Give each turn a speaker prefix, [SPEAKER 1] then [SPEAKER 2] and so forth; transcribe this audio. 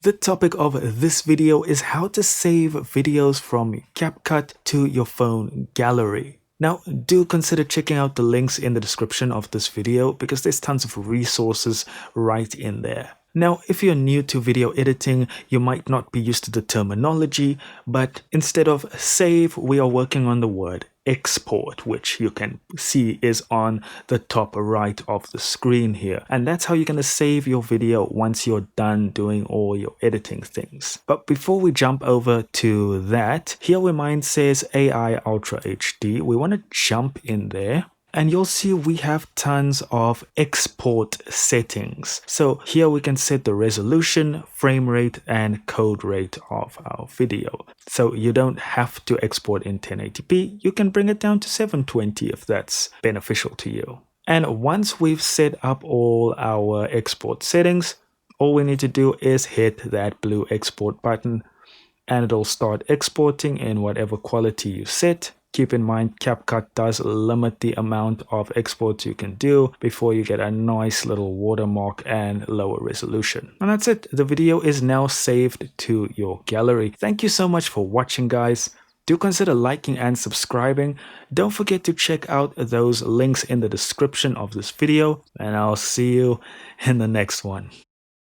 [SPEAKER 1] The topic of this video is how to save videos from CapCut to your phone gallery. Now, do consider checking out the links in the description of this video because there's tons of resources right in there. Now, if you're new to video editing, you might not be used to the terminology, but instead of save, we are working on the word export, which you can see is on the top right of the screen here. And that's how you're going to save your video once you're done doing all your editing things. But before we jump over to that, here where mine says AI Ultra HD, we want to jump in there. And you'll see we have tons of export settings. So here we can set the resolution, frame rate, and code rate of our video. So you don't have to export in 1080p. You can bring it down to 720 if that's beneficial to you. And once we've set up all our export settings, all we need to do is hit that blue export button and it'll start exporting in whatever quality you set. Keep in mind, CapCut does limit the amount of exports you can do before you get a nice little watermark and lower resolution. And that's it. The video is now saved to your gallery. Thank you so much for watching, guys. Do consider liking and subscribing. Don't forget to check out those links in the description of this video, and I'll see you in the next one.